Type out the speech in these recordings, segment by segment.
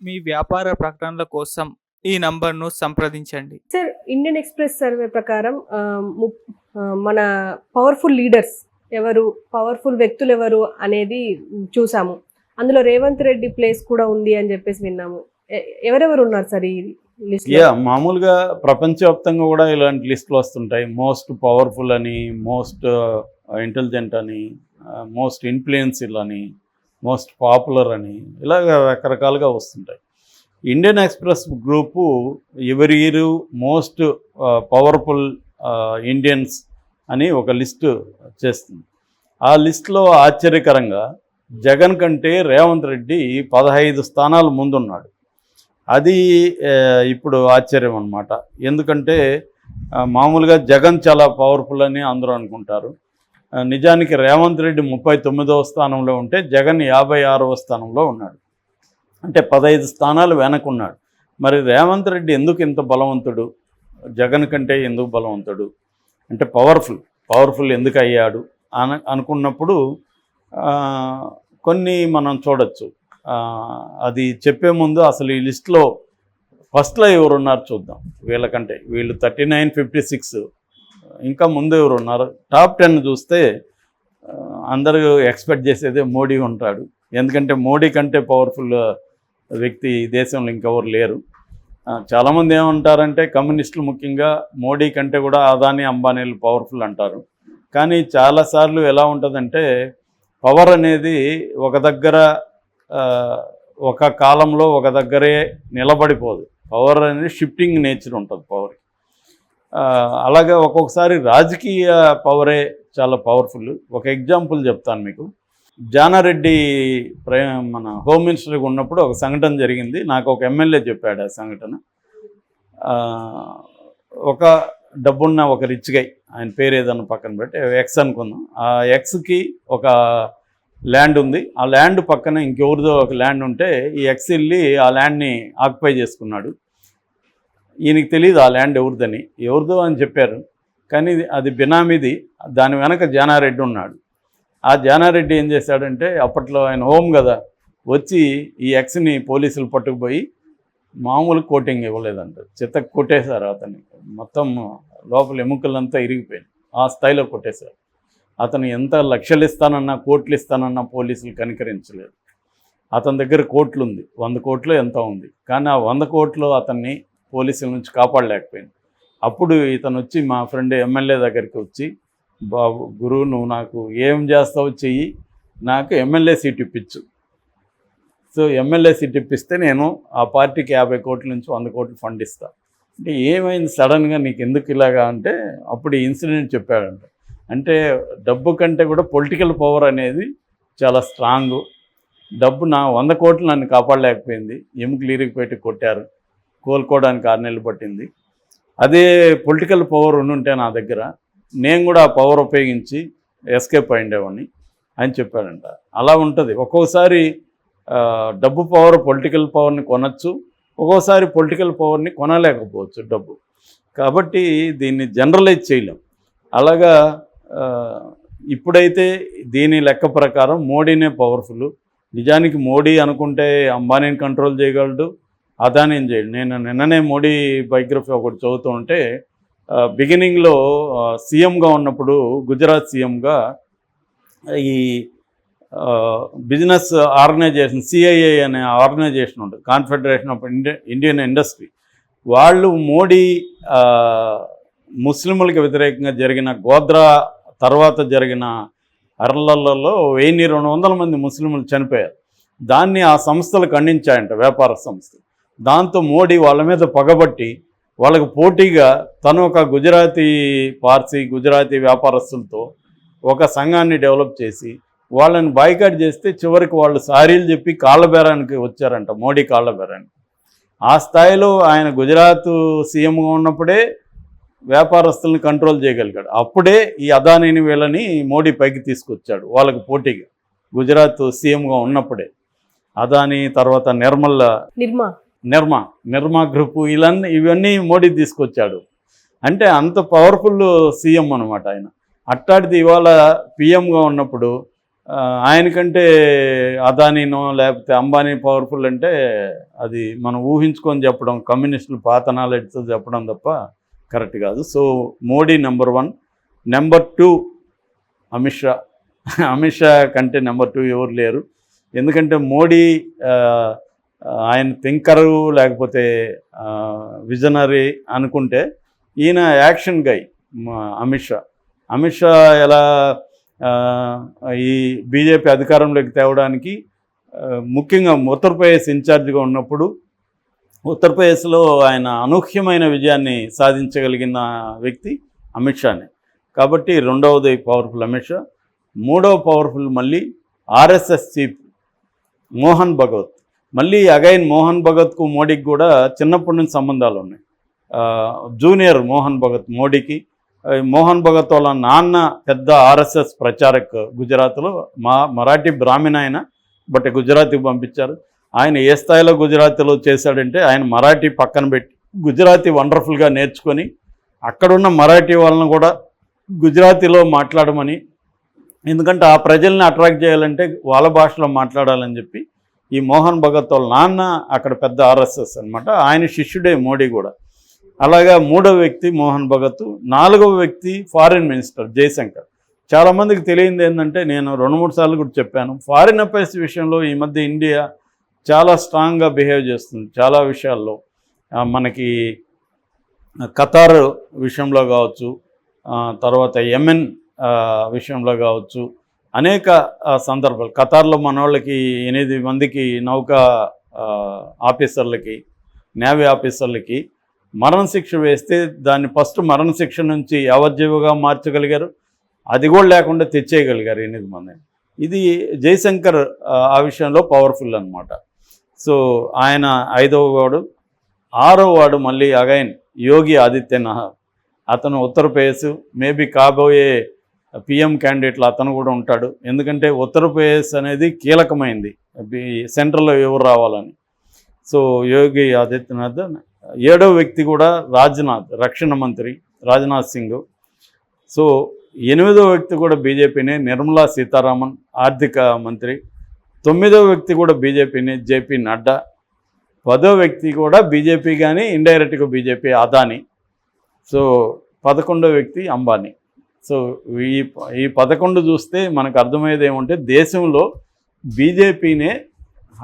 మీ వ్యాపార ప్రకటనల కోసం ఈ నంబర్ను సంప్రదించండి. సార్, ఇండియన్ ఎక్స్‌ప్రెస్ సర్వే ప్రకారం మన పవర్‌ఫుల్ లీడర్స్ ఎవరు, పవర్‌ఫుల్ వ్యక్తులెవరు అనేది చూసాము. అందులో రేవంత్ రెడ్డి ప్లేస్ కూడా ఉంది అని చెప్పేసి విన్నాము. ఎవరెవరు ఉన్నారు సార్ ఈ లిస్ట్‌లో? మామూలుగా ప్రపంచవ్యాప్తంగా కూడా ఇలాంటి లిస్టులు వస్తుంటాయి. మోస్ట్ పవర్ఫుల్ అని, మోస్ట్ ఇంటెలిజెంట్ అని, మోస్ట్ ఇన్‌ఫ్లుయెన్షియల్ అని, మోస్ట్ పాపులర్ అని, ఇలాగ రకరకాలుగా వస్తుంటాయి. ఇండియన్ ఎక్స్‌ప్రెస్ గ్రూపు ఎవరి ఇయర్ మోస్ట్ పవర్ఫుల్ ఇండియన్స్ అని ఒక లిస్టు చేస్తుంది. ఆ లిస్టులో ఆశ్చర్యకరంగా జగన్ కంటే రేవంత్ రెడ్డి 15 స్థానాలు ముందున్నాడు. అది ఇప్పుడు ఆశ్చర్యం అన్నమాట. ఎందుకంటే మామూలుగా జగన్ చాలా పవర్ఫుల్ అని అందరూ అనుకుంటారు. నిజానికి రేవంత్ రెడ్డి 39వ స్థానంలో ఉంటే జగన్ 56వ స్థానంలో ఉన్నాడు. అంటే 15 స్థానాలు వెనకున్నాడు. మరి రేవంత్ రెడ్డి ఎందుకు ఇంత బలవంతుడు, జగన్ కంటే ఎందుకు బలవంతుడు అంటే పవర్ఫుల్ ఎందుకు అయ్యాడు అనుకున్నప్పుడు కొన్ని మనం చూడొచ్చు. అది చెప్పే ముందు అసలు ఈ లిస్టులో ఫస్ట్లో ఎవరున్నారు చూద్దాం. వీళ్ళకంటే వీళ్ళు 39, 56, ఇంకా ముందు ఎవరు ఉన్నారు. టాప్ 10 చూస్తే అందరూ ఎక్స్పెక్ట్ చేసేదే మోడీ ఉంటాడు. ఎందుకంటే మోడీ కంటే పవర్ఫుల్ వ్యక్తి దేశంలో ఇంకెవరు లేరు. చాలామంది ఏమంటారంటే కమ్యూనిస్టులు ముఖ్యంగా మోడీ కంటే కూడా అదానీ అంబానీలు పవర్ఫుల్ అంటారు. కానీ చాలాసార్లు ఎలా ఉంటుందంటే పవర్ అనేది ఒక దగ్గర ఒక కాలంలో ఒక దగ్గరే నిలబడిపోదు. పవర్ అనేది షిఫ్టింగ్ నేచర్ ఉంటుంది పవర్కి. అలాగే ఒక్కొక్కసారి రాజకీయ పవరే చాలా పవర్ఫుల్. ఒక ఎగ్జాంపుల్ చెప్తాను మీకు. జానారెడ్డి మన హోమ్ మినిస్టర్గా ఉన్నప్పుడు ఒక సంఘటన జరిగింది. నాకు ఒక ఎమ్మెల్యే చెప్పాడు ఆ సంఘటన. ఒక డబ్బున్న ఒక రిచ్ గై, ఆయన పేరు ఏదన్నా పక్కన పెట్టి ఎక్స్ అనుకుందాం. ఆ ఎక్స్కి ఒక ల్యాండ్ ఉంది. ఆ ల్యాండ్ పక్కన ఇంకెవరిదో ఒక ల్యాండ్ ఉంటే ఈ ఎక్స్ వెళ్ళి ఆ ల్యాండ్ని ఆక్యుపై చేసుకున్నాడు. ఈయనకి తెలియదు ఆ ల్యాండ్ ఎవరిదో అని చెప్పారు. కానీ అది బినామీది. దాని వెనక జానారెడ్డి ఉన్నాడు. ఆ జానారెడ్డి ఏం చేశాడంటే అప్పట్లో ఆయన హోమ్ కదా, వచ్చి ఈ ఎక్స్ని పోలీసులు పట్టుకుపోయి మామూలు కోటింగ్ ఇవ్వలేదంట, చిత్తకు కొట్టేశారు అతన్ని. మొత్తం లోపల ఎముకలంతా ఇరిగిపోయింది. ఆ స్థాయిలో కొట్టేశారు. అతను ఎంత లక్షలు ఇస్తానన్నా కోట్లు ఇస్తానన్నా పోలీసులు కనికరించలేదు. అతని దగ్గర కోట్లు ఉంది, 100 కోట్లు ఎంత ఉంది. కానీ ఆ 100 కోట్లు అతన్ని పోలీసుల నుంచి కాపాడలేకపోయింది. అప్పుడు ఇతను వచ్చి మా ఫ్రెండ్ ఎమ్మెల్యే దగ్గరికి వచ్చి, బాబు గురువు నువ్వు నాకు ఏం చేస్తావు చెయ్యి, నాకు ఎమ్మెల్యే సీట్ ఇప్పించు. సో ఎమ్మెల్యే సీట్ ఇప్పిస్తే నేను ఆ పార్టీకి 50 కోట్ల నుంచి 100 కోట్లు ఫండ్ ఇస్తాను. అంటే ఏమైంది సడన్గా నీకు ఎందుకు ఇలాగా అంటే అప్పుడు ఈ ఇన్సిడెంట్ చెప్పాడంట. అంటే డబ్బు కంటే కూడా పొలిటికల్ పవర్ అనేది చాలా స్ట్రాంగు. డబ్బు 100 కోట్లు నన్ను కాపాడలేకపోయింది, ఎముకలు ఇరిగిపెట్టి కొట్టారు, కోలుకోవడానికి 6 నెలలు పట్టింది. అదే పొలిటికల్ పవర్ ఉండుంటే నా దగ్గర నేను కూడా ఆ పవర్ ఉపయోగించి ఎస్కేప్ అయ్యేవాడిని అని చెప్పాడంట. అలా ఉంటుంది. ఒక్కోసారి డబ్బు పవర్ పొలిటికల్ పవర్ని కొనచ్చు, ఒక్కోసారి పొలిటికల్ పవర్ని కొనలేకపోవచ్చు డబ్బు. కాబట్టి దీన్ని జనరలైజ్ చేయలేం. అలాగా ఇప్పుడైతే దీని లెక్క ప్రకారం మోడీనే పవర్ఫుల్. నిజానికి మోడీ అనుకుంటే అంబానీని కంట్రోల్ చేయగలడు, అదానీని చేయడు. నేను నిన్ననే మోడీ బయోగ్రఫీ ఒకటి చదువుతూ ఉంటే బిగినింగ్లో సీఎంగా ఉన్నప్పుడు గుజరాత్ సీఎంగా ఈ బిజినెస్ ఆర్గనైజేషన్ సిఐఐ అనే ఆర్గనైజేషన్ ఉంటుంది, కాన్ఫెడరేషన్ ఆఫ్ ఇండియన్ ఇండస్ట్రీ. వాళ్ళు మోడీ ముస్లింలకు వ్యతిరేకంగా జరిగిన గోద్రా తర్వాత జరిగిన అరలలలో 1200 మంది ముస్లింలు చనిపోయారు. దాన్ని ఆ సంస్థలు ఖండించాయంట, వ్యాపార సంస్థలు. దాంతో మోడీ వాళ్ళ మీద పగబట్టి వాళ్ళకు పోటీగా తను ఒక గుజరాతీ వ్యాపారస్తులతో ఒక సంఘాన్ని డెవలప్ చేసి వాళ్ళని బాయ్కాట్ చేస్తే చివరికి వాళ్ళు సారీలు చెప్పి కాళ్ళబేరానికి వచ్చారంట, మోడీ కాళ్ళబేరానికి. ఆ స్థాయిలో ఆయన గుజరాత్ సీఎంగా ఉన్నప్పుడే వ్యాపారస్తుల్ని కంట్రోల్ చేయగలిగాడు. అప్పుడే ఈ అదానీని వీళ్ళని మోడీ పైకి తీసుకొచ్చాడు వాళ్ళకు పోటీగా, గుజరాత్ సీఎంగా ఉన్నప్పుడే. అదానీ తర్వాత నిర్మా గ్రూపు ఇవన్నీ మోడీ తీసుకొచ్చాడు. అంటే అంత పవర్ఫుల్ సీఎం అనమాట ఆయన. అట్టాడిది ఇవాళ పిఎంగా ఉన్నప్పుడు ఆయనకంటే అదానీనో లేకపోతే అంబానీ పవర్ఫుల్ అంటే అది మనం ఊహించుకొని చెప్పడం, కమ్యూనిస్టులు పాత నాలెడ్జ్తో చెప్పడం తప్ప కరెక్ట్ కాదు. So Modi number 1. Number 2 Amit Shah. Amit Shah కంటే నెంబర్ 2 ఎవరు లేరు. ఎందుకంటే మోడీ ఆయన థింకరు లేకపోతే విజనరీ అనుకుంటే, ఈయన యాక్షన్ గై అమిత్ షా. అమిత్ షా ఎలా ఈ బీజేపీ అధికారంలోకి తేవడానికి ముఖ్యంగా ఉత్తరప్రదేశ్ ఇన్ఛార్జిగా ఉన్నప్పుడు ఉత్తరప్రదేశ్లో ఆయన అనూహ్యమైన విజయాన్ని సాధించగలిగిన వ్యక్తి అమిత్ షానే. కాబట్టి రెండవది పవర్ఫుల్ అమిత్ షా. మూడవ పవర్ఫుల్ మళ్ళీ ఆర్ఎస్ఎస్ చీఫ్ మోహన్ భగవత్. మళ్ళీ అగైన్ మోహన్ భగవత్కు మోడీకి కూడా చిన్నప్పటి నుంచి సంబంధాలు ఉన్నాయి. జూనియర్ మోహన్ భగత్ మోడీకి. మోహన్ భగత్ వాళ్ళ నాన్న పెద్ద ఆర్ఎస్ఎస్ ప్రచారక్ గుజరాత్లో. మరాఠీ బ్రాహ్మణ ఆయన, బట్ గుజరాతీకి పంపించారు. ఆయన ఏ స్థాయిలో గుజరాతీలో చేశాడంటే, ఆయన మరాఠీ పక్కన పెట్టి గుజరాతీ వండర్ఫుల్గా నేర్చుకొని అక్కడున్న మరాఠీ వాళ్ళని కూడా గుజరాతీలో మాట్లాడమని, ఎందుకంటే ఆ ప్రజల్ని అట్రాక్ట్ చేయాలంటే వాళ్ళ భాషలో మాట్లాడాలని చెప్పి ఈ మోహన్ భగత్ వాళ్ళ నాన్న అక్కడ పెద్ద ఆర్ఎస్ఎస్ అనమాట. ఆయన శిష్యుడే మోడీ కూడా. అలాగా మూడవ వ్యక్తి మోహన్ భగత్. నాలుగవ వ్యక్తి ఫారిన్ మినిస్టర్ జయశంకర్. చాలామందికి తెలియంది ఏంటంటే, నేను 2-3 సార్లు కూడా చెప్పాను, ఫారిన్ అఫైర్స్ విషయంలో ఈ మధ్య ఇండియా చాలా స్ట్రాంగ్గా బిహేవ్ చేస్తుంది చాలా విషయాల్లో. మనకి ఖతార్ విషయంలో కావచ్చు, తర్వాత యెమెన్ విషయంలో కావచ్చు, అనేక సందర్భాలు. ఖతార్లో మన వాళ్ళకి 8 మందికి నౌకా ఆఫీసర్లకి, నేవీ ఆఫీసర్లకి మరణశిక్ష వేస్తే దాన్ని ఫస్ట్ మరణశిక్ష నుంచి యావజ్జీవిగా మార్చగలిగారు. అది కూడా లేకుండా తెచ్చేయగలిగారు 8 మందిని. ఇది జయశంకర్ ఆ విషయంలో పవర్ఫుల్ అనమాట. సో ఆయన 5వ వాడు. 6వ వాడు మళ్ళీ అగైన్ యోగి ఆదిత్యనాథ్. అతను ఉత్తరప్రదేశ్ మేబీ కాబోయే పిఎం క్యాండిడేట్లు అతను కూడా ఉంటాడు. ఎందుకంటే ఉత్తరప్రదేశ్ అనేది కీలకమైంది సెంట్రల్లో ఎవరు రావాలని. సో యోగి ఆదిత్యనాథ్. 7వ వ్యక్తి కూడా రాజ్నాథ్, రక్షణ మంత్రి రాజ్నాథ్ సింగ్. సో 8వ వ్యక్తి కూడా బీజేపీనే, నిర్మలా సీతారామన్ ఆర్థిక మంత్రి. 9వ వ్యక్తి కూడా బీజేపీనే, జేపీ నడ్డా. 10వ వ్యక్తి కూడా బీజేపీ కానీ ఇండైరెక్ట్గా బీజేపీ అదానీ. సో 11వ వ్యక్తి అంబానీ. సో ఈ 11 చూస్తే మనకు అర్థమయ్యేది ఏమంటే, దేశంలో బీజేపీనే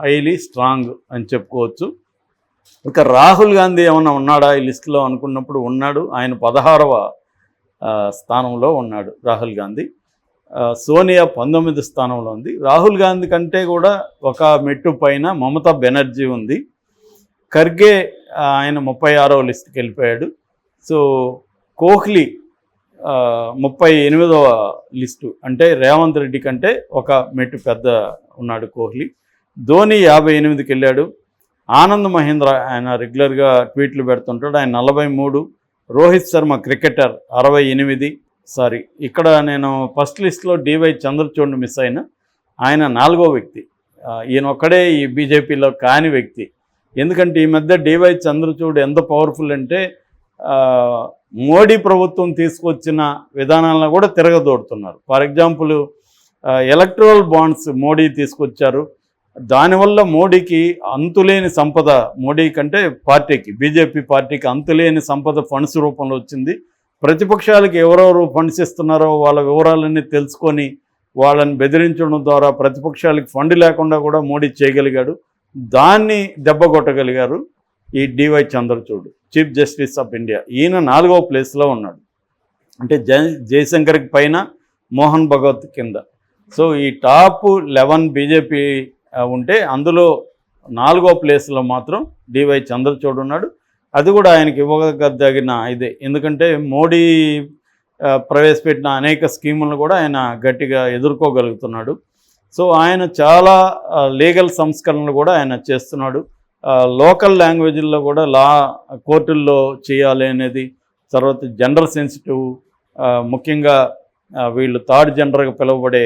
హైలీ స్ట్రాంగ్ అని చెప్పుకోవచ్చు. ఇక రాహుల్ గాంధీ ఏమన్నా ఉన్నాడా ఈ లిస్టులో అనుకున్నప్పుడు ఉన్నాడు. ఆయన 16వ స్థానంలో ఉన్నాడు రాహుల్ గాంధీ. సోనియా 19వ స్థానంలో ఉంది. రాహుల్ గాంధీ కంటే కూడా ఒక మెట్టు పైన మమతా బెనర్జీ ఉంది. ఖర్గే ఆయన 36వ లిస్టుకి వెళ్ళిపోయాడు. సో కోహ్లీ 38వ లిస్టు, అంటే రేవంత్ రెడ్డి కంటే ఒక మెట్టు పెద్ద ఉన్నాడు కోహ్లీ. ధోని 58కి వెళ్ళాడు. ఆనంద్ మహేంద్ర ఆయన రెగ్యులర్గా ట్వీట్లు పెడుతుంటాడు, ఆయన 43. రోహిత్ శర్మ క్రికెటర్ 68. సారీ, ఇక్కడ నేను ఫస్ట్ లిస్ట్లో డివై చంద్రచూడ్ని మిస్ అయినా. ఆయన 4వ వ్యక్తి. ఈయన ఒక్కడే ఈ బీజేపీలో కాని వ్యక్తి. ఎందుకంటే ఈ మధ్య డివై చంద్రచూడ్ ఎంత పవర్ఫుల్ అంటే, మోడీ ప్రభుత్వం తీసుకొచ్చిన విధానాలను కూడా తిరగదోడుతున్నారు. For example electoral bonds Modi తీసుకొచ్చారు. దానివల్ల మోడీకి అంతులేని సంపద, మోడీ కంటే పార్టీకి, బీజేపీ పార్టీకి అంతులేని సంపద ఫండ్స్ రూపంలో వచ్చింది. ప్రతిపక్షాలకు ఎవరెవరు ఫండ్స్ ఇస్తున్నారో వాళ్ళ వివరాలన్నీ తెలుసుకొని వాళ్ళని బెదిరించడం ద్వారా ప్రతిపక్షాలకు ఫండ్ లేకుండా కూడా మోడీ చేయగలిగాడు. దాన్ని దెబ్బ కొట్టగలిగారు ఈ DY Chandrachud, chief justice of India. ఈయన 4వ ప్లేస్లో ఉన్నాడు. అంటే జయశంకర్కి పైన మోహన్ భగవత్ కింద. సో ఈ టాప్ 11 బీజేపీ ఉంటే అందులో 4వ ప్లేస్లో మాత్రం డివై చంద్రచూడ్ ఉన్నాడు. అది కూడా ఆయనకి ఇవ్వదగిన ఇదే. ఎందుకంటే మోడీ ప్రవేశపెట్టిన అనేక స్కీములను కూడా ఆయన గట్టిగా ఎదుర్కోగలుగుతున్నాడు. సో ఆయన చాలా లీగల్ సంస్కరణలు కూడా ఆయన చేస్తున్నాడు. లోకల్ లాంగ్వేజ్ల్లో కూడా కోర్టుల్లో చేయాలి అనేది. తర్వాత జెండర్ సెన్సిటివ్, ముఖ్యంగా వీళ్ళు థర్డ్ జెండర్గా పిలువబడే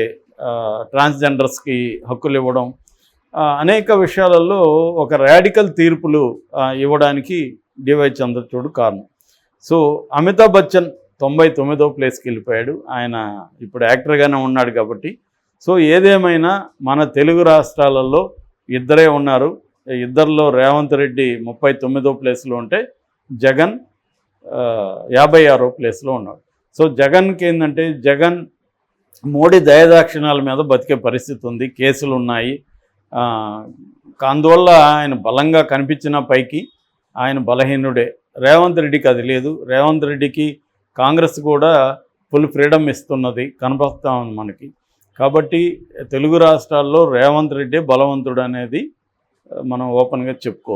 ట్రాన్స్జెండర్స్కి హక్కులు ఇవ్వడం, అనేక విషయాలలో ఒక రాడికల్ తీర్పులు ఇవ్వడానికి డివై చంద్రచూడ్ కారణం. సో అమితాబ్ బచ్చన్ 99వ ప్లేస్కి వెళ్ళిపోయాడు. ఆయన ఇప్పుడు యాక్టర్గానే ఉన్నాడు కాబట్టి. సో ఏదేమైనా మన తెలుగు రాష్ట్రాలలో ఇద్దరే ఉన్నారు. ఇద్దరిలో రేవంత్ రెడ్డి 39వ ప్లేస్లో ఉంటే జగన్ 56వ ప్లేస్లో ఉన్నాడు. సో జగన్కి ఏంటంటే జగన్ మోడీ దయాదాక్షిణ్యాల మీద బతికే పరిస్థితి ఉంది, కేసులు ఉన్నాయి. అందువల్ల ఆయన బలంగా కనిపించిన పైకి ఆయన బలహీనుడే. రేవంత్ రెడ్డికి అది లేదు. రేవంత్ రెడ్డికి కాంగ్రెస్ కూడా ఫుల్ ఫ్రీడమ్ ఇస్తున్నది, కనపడతా ఉంది మనకి. కాబట్టి తెలుగు రాష్ట్రాల్లో రేవంత్ రెడ్డి బలవంతుడు అనేది మనం ఓపెన్గా చెప్పుకోవచ్చు.